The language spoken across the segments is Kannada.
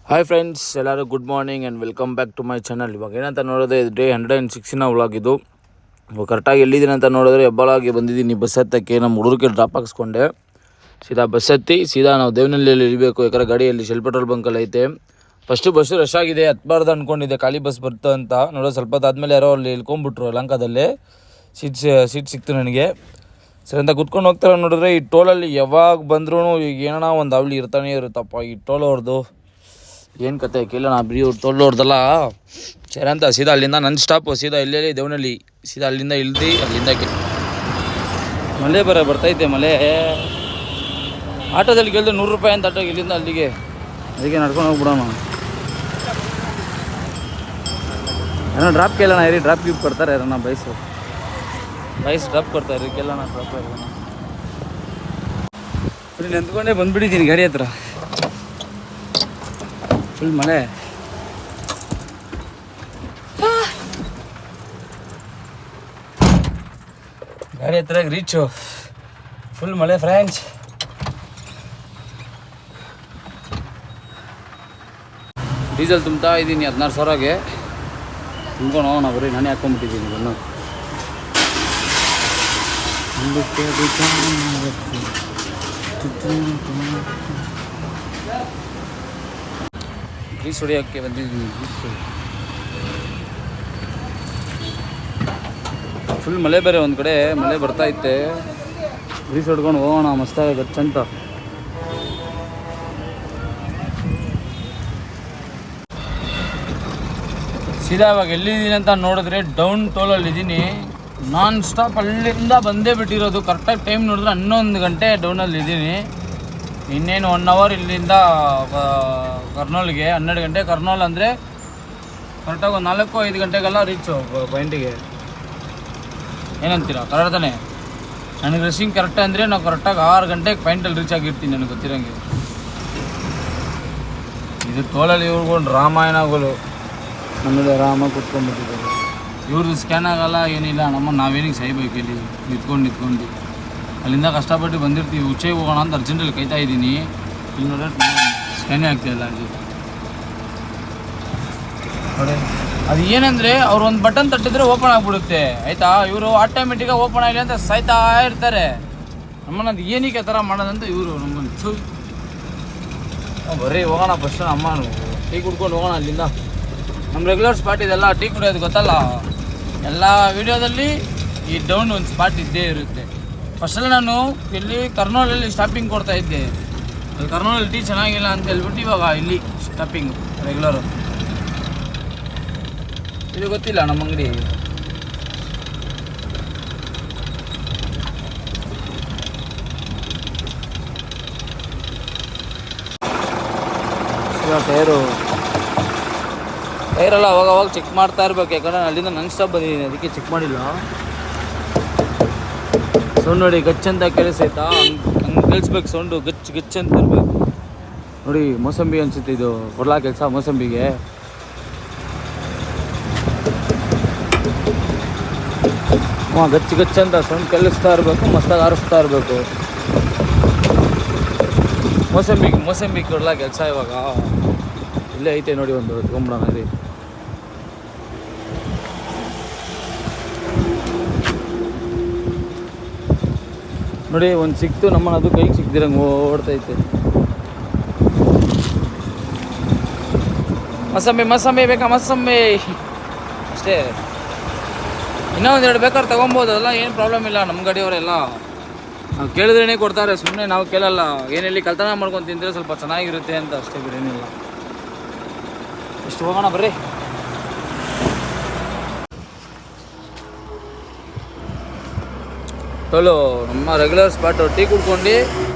ಹಾಯ್ ಫ್ರೆಂಡ್ಸ್, ಎಲ್ಲರೂ good morning and welcome back to my channel. ಇವಾಗ ಏನಂತ ನೋಡಿದ್ರೆ ಡೇ 106ನ ವ್ಲಾಗ್ ಇದು. ಕರೆಕ್ಟಾಗಿ ಎಲ್ಲಿದ್ದೀನಿ ಅಂತ ನೋಡಿದ್ರೆ ಹೆಬ್ಬಳಾಗಿ ಬಂದಿದ್ದೀನಿ ಬಸ್ ಹತ್ತಕ್ಕೆ. ನಮ್ಮ ಹುಡುಗರಿಗೆ ಡ್ರಾಪ್ ಹಾಕ್ಸ್ಕೊಂಡೆ ಸೀದಾ ಬಸ್ ಹತ್ತಿ ಸೀದಾ ನಾವು ದೇವನಹಳ್ಳಿಯಲ್ಲಿ ಇರಬೇಕು. ಯಾಕಂದರೆ ಗಾಡಿಯಲ್ಲಿ ಶೆಲ್ ಪೆಟ್ರೋಲ್ ಬಂಕಲ್ಲಿ ಐತೆ. ಫಸ್ಟು ಬಸ್ಸು ರಶ್ ಆಗಿದೆ, ಹತ್ಬಾರ್ದು ಅಂದ್ಕೊಂಡಿದ್ದೆ, ಖಾಲಿ ಬಸ್ ಬರ್ತು ಅಂತ. ನೋಡೋ ಸ್ವಲ್ಪ ಹೊತ್ತಾದ್ಮೇಲೆ ಯಾರೋ ಅಲ್ಲಿ ಇಳ್ಕೊಂಬಿಟ್ರು ಲಂಕಾದಲ್ಲಿ. ಸೀಟ್ ಸಿಕ್ತು ನನಗೆ. ಸರಿ ಅಂತ ಕುತ್ಕೊಂಡು ಹೋಗ್ತಾರೆ. ನೋಡಿದ್ರೆ ಈ ಟೋಲಲ್ಲಿ ಯಾವಾಗ ಬಂದ್ರೂ ಈಗ ಏನೋ ಒಂದು ಅವಳಿ ಇರ್ತಾನೆ ಇರುತ್ತಪ್ಪ ಈ ಟೋಲ್ ಅವ್ರದ್ದು. ಏನು ಕತೆ ಕೇಳೋಣ ಬಿಡಿ. ಅವ್ರು ಟೋಲ್ನವ್ರದ್ದಲ್ಲ. ಸರಿ ಅಂತ ಸೀದಾ ಅಲ್ಲಿಂದ ನನ್ನ ಸ್ಟಾಪು ಸೀದಾ ಇಲ್ಲೇ ದೇವನಹಳ್ಳಿ. ಸೀದಾ ಅಲ್ಲಿಂದ ಇಳ್ದು ಅಲ್ಲಿಂದ ಮಳೆ ಬರ್ತೈತೆ ಮಳೆ. ಆಟೋದಲ್ಲಿ ಕೇಳಿದ್ರೆ 100 ರೂಪಾಯಿ ಅಂತ ಆಟೋಗೆ ಇಲ್ಲಿಂದ ಅಲ್ಲಿಗೆ. ಅದಕ್ಕೆ ನಡ್ಕೊಂಡು ಹೋಗ್ಬಿಡೋಣ. ಏನೋ ಡ್ರಾಪ್ ಕೇಳೋಣ ಇರಿ. ಡ್ರಾಪ್ ಗೀಪ್ ಕೊಡ್ತಾರೆ ಯಾರನ್ನ ಬೈಸ್ ಡ್ರಾಪ್ ಕೊಡ್ತಾರೆ ಕೇಳೋಣ. ಡ್ರಾಪ್ ಬಿಡಿ ನಿಂತ್ಕೊಂಡೇ ಬಂದುಬಿಟ್ಟಿದ್ದೀನಿ ಗಾಡಿ ಹತ್ರ. ಫುಲ್ ಮಳೆ. ಗಾಡಿ ಹತ್ರ ರೀಚು. ಫುಲ್ ಮಳೆ ಫ್ರೆಂಡ್ಸ್. ಡೀಸೆಲ್ ತುಂಬ್ತಾ ಇದ್ದೀನಿ 16,000ಗೆ. ತುಂಬ್ಕೊಂಡು ಹೋಗೋಣ ಬರೀ. ನಾನೇ ಹಾಕ್ಕೊಂಬಿಟ್ಟಿದ್ದೀನಿ ಬನ್ನು. ಗ್ರೀಸ್ ಹೊಡಿಯೋಕ್ಕೆ ಬಂದಿದ್ದೀನಿ. ಫುಲ್ ಮಳೆ ಬೇರೆ, ಒಂದು ಕಡೆ ಮಳೆ ಬರ್ತಾಯಿತ್ತೆ. ಗ್ರೀಸ್ ಹೊಡ್ಕೊಂಡು ಹೋಗೋಣ ಮಸ್ತಾಗಿ ಗಚ್ಚಂತ. ಸೀದಾ ಇವಾಗ ಎಲ್ಲಿದ್ದೀನಿ ಅಂತ ನೋಡಿದ್ರೆ ಡೌನ್ ಟೋಲಲ್ಲಿ ಇದ್ದೀನಿ. ನಾನ್ ಸ್ಟಾಪ್ ಅಲ್ಲಿಂದ ಬಂದೇ ಬಿಟ್ಟಿರೋದು. ಕರೆಕ್ಟಾಗಿ ಟೈಮ್ ನೋಡಿದ್ರೆ 11 ಗಂಟೆ ಡೌನಲ್ಲಿ ಇದ್ದೀನಿ. ಇನ್ನೇನು 1 ಅವರ್ ಇಲ್ಲಿಂದ ಕರ್ನೂಲ್ಗೆ. 12 ಗಂಟೆ ಕರ್ನೂಲ್ ಅಂದರೆ ಕರೆಕ್ಟಾಗಿ ಒಂದು 4-5 ಗಂಟೆಗೆಲ್ಲ ರೀಚು ಪಾಯಿಂಟಿಗೆ. ಏನಂತೀರ? ಕರೆಕ್ಟ್ ತಾನೆ? ನನಗೆ ರಶಿಂಗ್ ಕರೆಕ್ಟ್ ಅಂದರೆ ನಾವು ಕರೆಕ್ಟಾಗಿ 6 ಗಂಟೆಗೆ ಪಾಯಿಂಟಲ್ಲಿ ರೀಚ್ ಆಗಿರ್ತೀನಿ ನನಗೆ ಗೊತ್ತಿರೋಂಗೆ. ಇದು ಟೋಲಲ್ಲಿ ಇವ್ರುಗಳು ರಾಮಾಯಣಗಳು. ಆಮೇಲೆ ರಾಮ ಕುತ್ಕೊಂಡ್ಬಿಟ್ಟಿದ್ದಾರೆ. ಇವ್ರದ್ದು ಸ್ಕ್ಯಾನ್ ಆಗಲ್ಲ ಏನಿಲ್ಲ. ನಾವೇನಿಗೆ ಸಾಯ್ಬೇಕು ಇಲ್ಲಿ ನಿಂತ್ಕೊಂಡು. ಅಲ್ಲಿಂದ ಕಷ್ಟಪಟ್ಟು ಬಂದಿರ್ತೀವಿ. ಉಚ್ಚೆಗೆ ಹೋಗೋಣ ಅಂತ ಅರ್ಜೆಂಟಲ್ಲಿ ಕಾಯ್ತಾ ಇದ್ದೀನಿ. ಇಲ್ಲಿ ನೋಡಿದ್ರೆ ಸ್ಕ್ಯಾನೇ ಆಗ್ತಾಯಿಲ್ಲ ಅಲ್ಲಿ ನೋಡಿ. ಅದು ಏನಂದರೆ ಅವ್ರು ಒಂದು ಬಟನ್ ತಟ್ಟಿದ್ರೆ ಓಪನ್ ಆಗಿಬಿಡುತ್ತೆ ಆಯಿತಾ. ಇವರು ಆಟೋಮೆಟಿಕಾಗಿ ಓಪನ್ ಆಗಲಿ ಅಂತ ಸಾಯ್ತಾ ಇರ್ತಾರೆ. ನಮ್ಮನ್ನು ಅದು ಏನಕ್ಕೆ ಆ ಥರ ಮಾಡೋದಂತ ಇವರು ನಮ್ಮನ್ನು ಬರೀ ಹೋಗೋಣ ಫಸ್ಟ್. ಅಮ್ಮ ಟೀ ಕುಡ್ಕೊಂಡು ಹೋಗೋಣ ಅಲ್ಲಿಂದ. ನಮ್ಮ ರೆಗ್ಯುಲರ್ ಸ್ಪಾಟ್ ಇದೆಲ್ಲ. ಟೀ ಕುಡಿಯೋದು ಗೊತ್ತಲ್ಲ, ಎಲ್ಲ ವೀಡಿಯೋದಲ್ಲಿ ಈ ಡೌನ್ ಒಂದು ಸ್ಪಾಟ್ ಇದ್ದೇ ಇರುತ್ತೆ. ಫಸ್ಟಲ್ಲಿ ನಾನು ಇಲ್ಲಿ ಕರ್ನೂಲಲ್ಲಿ ಸ್ಟಾಪಿಂಗ್ ಕೊಡ್ತಾಯಿದ್ದೆ. ಅಲ್ಲಿ ಕರ್ನೂಲಲ್ಲಿ ಟೀ ಚೆನ್ನಾಗಿಲ್ಲ ಅಂತ ಹೇಳ್ಬಿಟ್ಟು ಇವಾಗ ಇಲ್ಲಿ ಸ್ಟಾಪಿಂಗು ರೆಗ್ಯುಲರು. ಇದು ಗೊತ್ತಿಲ್ಲ ನಮ್ಮ ಅಂಗಡಿ. ಟೈರೆಲ್ಲ ಅವಾಗ ಚೆಕ್ ಮಾಡ್ತಾ ಇರ್ಬೇಕು. ಯಾಕಂದರೆ ಅಲ್ಲಿಂದ ನನ್ನ ಸ್ಟಾಪ್ ಬಂದಿದ್ದೀನಿ, ಅದಕ್ಕೆ ಚೆಕ್ ಮಾಡಿಲ್ಲ. ಸೌಂಡ್ ನೋಡಿ ಗಚ್ಚಂತ ಕೇಳಿಸೈತಾ? ಹಂಗೆ ಕೇಳಿಸ್ಬೇಕು ಸೌಂಡು. ಗಚ್ಚಂತ ಇರಬೇಕು ನೋಡಿ. ಮೋಸಂಬಿ ಅನಿಸುತ್ತೆ ಇದು ಕೊಡ್ಲಾ ಕೆಲಸ ಮೋಸಂಬಿಗೆ. ಗಚ್ಚಂತ ಸೌಂಡ್ ಕೇಳಿಸ್ತಾ ಇರಬೇಕು. ಮಸ್ತಾಗಿ ಆರಿಸ್ತಾ ಇರಬೇಕು. ಮೋಸಂಬಿ ಕೊಡ್ಲಾ ಕೆಲಸ ಇವಾಗ ಇಲ್ಲೇ ಐತೆ ನೋಡಿ. ಒಂದು ಎತ್ಕೊಂಬಿಡೋಣ ರೀ. ನೋಡಿ ಒಂದು ಸಿಕ್ತು ನಮ್ಮನ್ನ, ಅದು ಕೈಗೆ ಸಿಕ್ತಿರಂಗೆ ಓಡ್ತೈತೆ. ಮಸಂಬಿ ಬೇಕಾ? ಮಸಂಬಿ ಅಷ್ಟೇ. ಇನ್ನೂ 1-2 ಬೇಕಾದ್ರೆ ತೊಗೊಬೋದಲ್ಲ, ಏನು ಪ್ರಾಬ್ಲಮ್ ಇಲ್ಲ. ನಮ್ಮ ಗಾಡಿಯವರೆಲ್ಲ ನಾವು ಕೇಳಿದ್ರೇ ಕೊಡ್ತಾರೆ. ಸುಮ್ಮನೆ ನಾವು ಕೇಳಲ್ಲ. ಏನೆಲ್ಲಿ ಕಲ್ತನ ಮಾಡ್ಕೊಂಡು ತಿಂದರೆ ಸ್ವಲ್ಪ ಚೆನ್ನಾಗಿರುತ್ತೆ ಅಂತ ಅಷ್ಟೇ, ಬಿಡೇನಿಲ್ಲ. ಎಷ್ಟು ಹೋಗೋಣ ಬರ್ರಿ. ಟೋಲು ನಮ್ಮ ರೆಗ್ಯುಲರ್ ಸ್ಪಾಟು. ಟೀ ಕುಡ್ಕೊಂಡು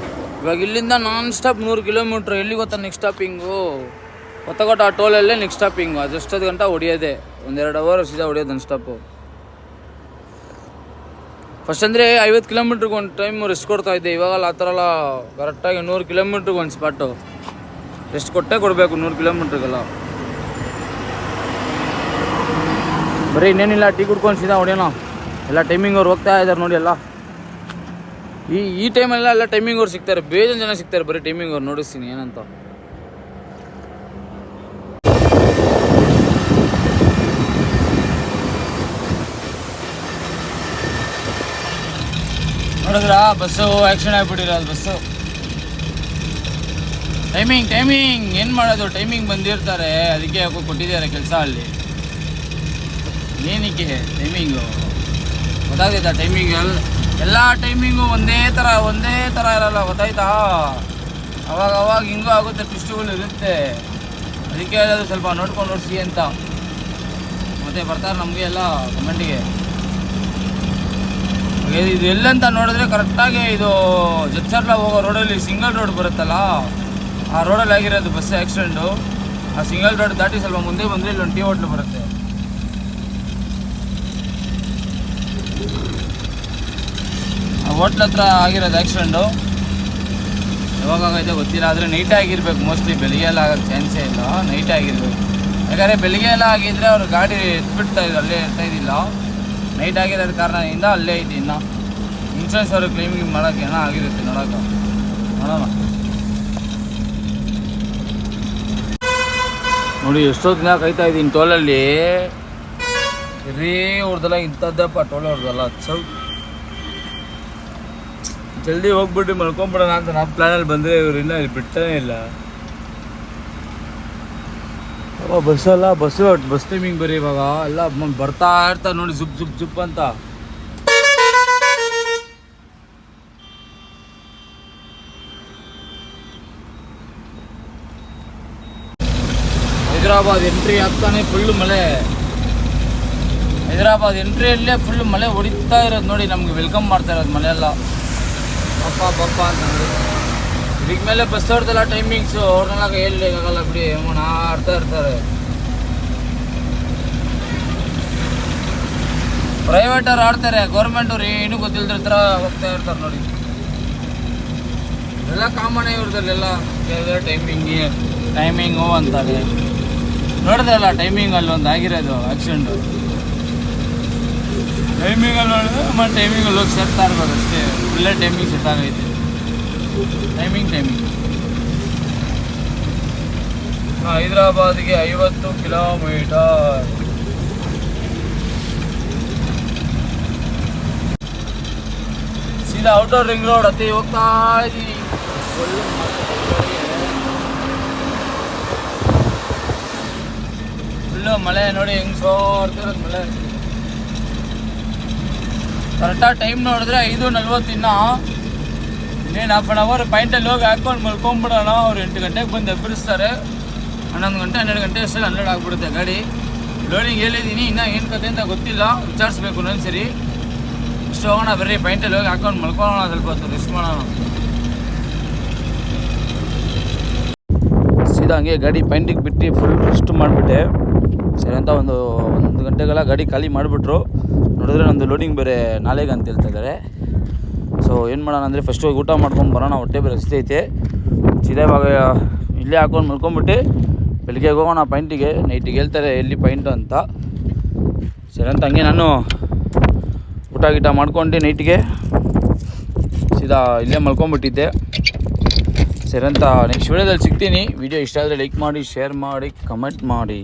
ಇವಾಗ ಇಲ್ಲಿಂದ ನಾನ್ ಸ್ಟಾಪ್ 100 ಕಿಲೋಮೀಟ್ರ್. ಎಲ್ಲಿ ಗೊತ್ತಾ ನೆಕ್ಸ್ಟ್ ಸ್ಟಾಪಿಂಗು? ಕೊತ್ತಕೋಟ ಟೋಲಲ್ಲೇ ನೆಕ್ಸ್ಟ್ ಸ್ಟಾಪಿಂಗು. ಅದೆಷ್ಟೊತ್ತು ಗಂಟೆ ಹೊಡಿಯೋದೆ, 1-2 ಅವರ್ ಸೀದಾ ಹೊಡಿಯೋದು ನನ್ನ ಸ್ಟಾಪು. ಫಸ್ಟ್ ಅಂದರೆ 50 ಕಿಲೋಮೀಟ್ರಿಗೆ ಒಂದು ಟೈಮು ರೆಸ್ಟ್ ಕೊಡ್ತಾಯಿದ್ದೆ. ಇವಾಗಲ್ಲ ಆ ಥರ ಎಲ್ಲ. ಕರೆಕ್ಟಾಗಿ 100 ಕಿಲೋಮೀಟ್ರಿಗೆ ಒಂದು ಸ್ಪಾಟು ರೆಸ್ಟ್ ಕೊಟ್ಟೇ ಕೊಡಬೇಕು. 100 ಕಿಲೋಮೀಟ್ರಿಗೆಲ್ಲ ಬರೀ ಇನ್ನೇನಿಲ್ಲ. ಟೀ ಕುಡ್ಕೊಂಡು ಸೀದಾ ಹೊಡಿಯೋಣ. ಎಲ್ಲ ಟೈಮಿಂಗ್ ಅವ್ರು ಹೋಗ್ತಾ ಇದ್ದಾರೆ ನೋಡಿ. ಎಲ್ಲ ಈ ಟೈಮಲ್ಲೆಲ್ಲ ಟೈಮಿಂಗ್ ಅವ್ರು ಸಿಗ್ತಾರೆ. ಬೇಜಾನ್ ಜನ ಸಿಗ್ತಾರೆ. ಬರೀ ಟೈಮಿಂಗ್ ಅವ್ರು ನೋಡಿಸ್ತೀನಿ ಏನಂತ. ನೋಡಿದ್ರ ಬಸ್ಸು ಆ್ಯಕ್ಸಿಡೆಂಟ್ ಆಗಿಬಿಟ್ಟಿರೋದು ಬಸ್ಸು. ಟೈಮಿಂಗ್ ಏನು ಮಾಡೋದು, ಟೈಮಿಂಗ್ ಬಂದಿರ್ತಾರೆ, ಅದಕ್ಕೆ ಯಾಕೋ ಕೊಟ್ಟಿದ್ದಾರೆ ಕೆಲಸ ಅಲ್ಲಿ. ಏನಕ್ಕೆ ಟೈಮಿಂಗು ಗೊತ್ತಾಗ್ತೈತಾ? ಟೈಮಿಂಗ್ ಎಲ್ಲ ಟೈಮಿಂಗು ಒಂದೇ ಥರ ಇರಲ್ಲ, ಗೊತ್ತಾಯ್ತಾ? ಅವಾಗ ಹಿಂಗೂ ಆಗುತ್ತೆ, ಟ್ವಿಸ್ಟ್ಗಳು ಇರುತ್ತೆ. ಅದಕ್ಕೆ ಅದು ಸ್ವಲ್ಪ ನೋಡ್ಸಿ ಅಂತ ಮತ್ತೆ ಬರ್ತಾರೆ ನಮಗೆ ಎಲ್ಲ ಕಮೆಂಟಿಗೆ. ಇದು ಎಲ್ಲಂತ ನೋಡಿದ್ರೆ ಕರೆಕ್ಟಾಗಿ ಇದು ಜಡ್ಸರ್ಲ ಹೋಗೋ ರೋಡಲ್ಲಿ ಸಿಂಗಲ್ ರೋಡ್ ಬರುತ್ತಲ್ಲ, ಆ ರೋಡಲ್ಲಿ ಆಗಿರೋದು ಬಸ್ ಆಕ್ಸಿಡೆಂಟು. ಆ ಸಿಂಗಲ್ ರೋಡ್ ದಾಟಿ ಸ್ವಲ್ಪ ಮುಂದೆ ಬಂದರೆ ಇಲ್ಲೊಂದು ಟೀ ಹೋಟ್ಲು ಬರುತ್ತೆ. ಆ ಹೋಟ್ಲ್ ಹತ್ರ ಆಗಿರೋದು ಆಕ್ಸಿಡೆಂಟು. ಯಾವಾಗ ಆಗೈತೆ ಗೊತ್ತಿಲ್ಲ, ಆದರೆ ನೈಟ್ ಆಗಿರ್ಬೇಕು. ಮೋಸ್ಟ್ಲಿ ಬೆಳಿಗ್ಗೆ ಎಲ್ಲ ಆಗೋಕ್ಕೆ ಚಾನ್ಸೇ ಇಲ್ಲ, ನೈಟ್ ಆಗಿರ್ಬೇಕು. ಯಾಕಂದರೆ ಬೆಳಿಗ್ಗೆ ಎಲ್ಲ ಆಗಿದ್ದರೆ ಅವ್ರು ಗಾಡಿ ಎತ್ಬಿಡ್ತಾ ಇದ್ರು, ಅಲ್ಲೇ ಇರ್ತಾ ಇದ್ದಿಲ್ಲ. ನೈಟ್ ಆಗಿರೋದ ಕಾರಣದಿಂದ ಅಲ್ಲೇ ಐತಿ. ಇನ್ನು ಇನ್ಶೂರೆನ್ಸ್ ಅವರು ಕ್ಲೈಮಿಂಗ್ ಮಾಡೋಕ್ಕೆ ಏನೋ ಆಗಿರುತ್ತೆ, ನೋಡೋಣ. ನೋಡಿ ಎಷ್ಟೊತ್ತಿನ ಕಾಯ್ತಾ ಇದ್ದೀನಿ ಟೋಲಲ್ಲಿ. ಅವ್ರದ್ದೆಲ್ಲ ಇಂಥದ್ದಪ್ಪ ಟೋಲ್ ಅವ್ರದ್ದೆಲ್ಲ. ಜಲ್ದಿ ಹೋಗ್ಬಿಟ್ಟು ಮಲ್ಕೊಂಬಿಡೋಣ ಅಂತ ನಮ್ಮ ಪ್ಲ್ಯಾನಲ್ಲಿ ಬಂದರೆ ಇವ್ರು ಇನ್ನೂ ಇಲ್ಲಿ ಬಿಡ್ತಾನೆ ಇಲ್ಲ. ಬಸ್ ಟೈಮಿಂಗ್ ಬರೀ ಇವಾಗ ಎಲ್ಲ ಬರ್ತಾ ಇರ್ತಾರೆ ನೋಡಿ, ಜುಪ್ ಅಂತ. ಹೈದರಾಬಾದ್ ಎಂಟ್ರಿ ಆಗ್ತಾನೆ ಫುಲ್ಲು ಮಳೆ. ಹೈದರಾಬಾದ್ ಎಂಟ್ರಿಯಲ್ಲೇ ಫುಲ್ ಮಳೆ ಹೊಡಿತಾ ಇರೋದು ನೋಡಿ, ನಮ್ಗೆ ವೆಲ್ಕಮ್ ಮಾಡ್ತಾ ಇರೋದು ಮಳೆಯೆಲ್ಲ. ಬಪ್ಪ ಅಂತಂದ್ರೆ ಇದಕ್ಕೆ ಮೇಲೆ ಬಸ್ ಅವ್ರದ್ದೆಲ್ಲ ಟೈಮಿಂಗ್ಸು ಅವ್ರನ್ನೆಲ್ಲ ಹೇಳಲಿಕ್ಕಾಗಲ್ಲ ಬಿಡಿ, ಆಡ್ತಾ ಇರ್ತಾರೆ. ಪ್ರೈವೇಟ್ ಅವ್ರು ಆಡ್ತಾರೆ, ಗೌರ್ಮೆಂಟ್ ಅವ್ರು ಏನೂ ಗೊತ್ತಿಲ್ಲದ್ರ ಥರ ಹೋಗ್ತಾ ಇರ್ತಾರೆ ನೋಡಿ. ಎಲ್ಲ ಕಾಮನ್ ಇವ್ರದಲ್ಲೆಲ್ಲ ಟೈಮಿಂಗು ಅಂತಾರೆ. ನೋಡಿದ್ರಲ್ಲ ಟೈಮಿಂಗಲ್ಲಿ ಒಂದು ಆಗಿರೋದು ಆಕ್ಸಿಡೆಂಟು. ಟೈಮಿಂಗಲ್ಲಿ ನೋಡಿದ್ರೆ ಮತ್ತೆ ಟೈಮಿಂಗಲ್ಲಿ ಹೋಗಿ ಸೇರ್ತಾ ಇರ್ಬೋದು ಅಷ್ಟೇ. ಒಳ್ಳೆ ಟೈಮಿಂಗ್ ಸೆಟ್ ಆಗೈತೆ. ಟೈಮಿಂಗ್ ಹೈದರಾಬಾದ್ಗೆ 50 ಕಿಲೋಮೀಟರ್. ಸೀದಾ ಔಟರ್ ರಿಂಗ್ ರೋಡ್ ಹತ್ತಿ ಹೋಗ್ತಾ ಇದ್ದೀವಿ. ಫುಲ್ಲು ಮಳೆ ನೋಡಿ, ಹೆಂಗೆ ಸೋರ್ತಿರೋದು ಮಳೆ. ಕರೆಕ್ಟಾಗಿ ಟೈಮ್ ನೋಡಿದ್ರೆ 5:40. ಇನ್ನೇನು ಹಾಫ್ ಆನ್ ಅವರ್ ಪಾಯಿಂಟಲ್ಲಿ ಹೋಗಿ ಹಾಕ್ಕೊಂಡು ಮಲ್ಕೊಂಬಿಡೋಣ. ಅವ್ರು 8 ಗಂಟೆಗೆ ಬಂದು ಎಬ್ಬರಿಸ್ತಾರೆ. 11 ಗಂಟೆ 12 ಗಂಟೆ ಅಷ್ಟೇ 12 ಆಗಿಬಿಡುತ್ತೆ ಗಾಡಿ. ಲೋಡಿಂಗ್ ಹೇಳಿದ್ದೀನಿ, ಇನ್ನೂ ಏನು ಕತೆ ಅಂತ ಗೊತ್ತಿಲ್ಲ, ವಿಚಾರಿಸ್ಬೇಕು ಒಂದೊಂದ್ಸರಿ. ಇಷ್ಟು ಹೋಗೋಣ ಬರ್ರಿ, ಪಾಯಿಂಟಲ್ಲಿ ಹೋಗಿ ಹಾಕ್ಕೊಂಡು ಮಲ್ಕೊಳ್ಳೋಣ, ಸ್ವಲ್ಪ ಹೊತ್ತು ರೆಸ್ಟ್ ಮಾಡೋಣ. ಸೀದಾ ಹಂಗೆ ಗಾಡಿ ಪಾಯಿಂಟಿಗೆ ಬಿಟ್ಟು ಫುಲ್ ರೆಸ್ಟ್ ಮಾಡಿಬಿಟ್ಟೆ. ಸರಿ ಅಂತ ಒಂದು ಗಂಟೆಗೆಲ್ಲ ಗಾಡಿ ಖಾಲಿ ಮಾಡಿಬಿಟ್ರು. ನೋಡಿದ್ರೆ ನಮ್ಮದು ಲೋಡಿಂಗ್ ಬೇರೆ ನಾಳೆಗೆ ಅಂತ ಹೇಳ್ತಾ ಇದ್ದಾರೆ. ಸೊ ಏನು ಮಾಡೋಣ ಅಂದರೆ ಫಸ್ಟ್ ಹೋಗಿ ಊಟ ಮಾಡ್ಕೊಂಡು ಬರೋಣ, ಹೊಟ್ಟೆ ಬೇರೆ ಹಸಿತೈತೆ. ಸೀದಾ ಇವಾಗ ಇಲ್ಲೇ ಹಾಕೊಂಡು ಮಲ್ಕೊಂಬಿಟ್ಟು ಬೆಳಿಗ್ಗೆ ಹೋಗೋಣ ಪಾಯಿಂಟಿಗೆ. ನೈಟಿಗೆ ಹೇಳ್ತಾರೆ ಎಲ್ಲಿ ಪಾಯಿಂಟು ಅಂತ. ಸರಿ ಅಂತ ಹಂಗೆ ನಾನು ಊಟ ಮಾಡ್ಕೊಂಡು ನೈಟಿಗೆ ಸೀದಾ ಇಲ್ಲೇ ಮಲ್ಕೊಂಬಿಟ್ಟಿದ್ದೆ. ಸರಿ ಅಂತ ನೆಕ್ಸ್ಟ್ ವೀಡಿಯೋದಲ್ಲಿ ಸಿಗ್ತೀನಿ. ವಿಡಿಯೋ ಇಷ್ಟ ಆದರೆ ಲೈಕ್ ಮಾಡಿ, ಶೇರ್ ಮಾಡಿ, ಕಮೆಂಟ್ ಮಾಡಿ.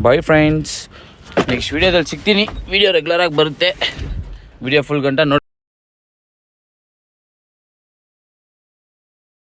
ಬಾಯ್ ಫ್ರೆಂಡ್ಸ್, ನೆಕ್ಸ್ಟ್ ವೀಡಿಯೋದಲ್ಲಿ ಸಿಗ್ತೀನಿ. ವಿಡಿಯೋ ರೆಗ್ಯುಲರಾಗಿ ಬರುತ್ತೆ. ವಿಡಿಯೋ ಫುಲ್ ಗಂಟೆ ನೋಡಿ.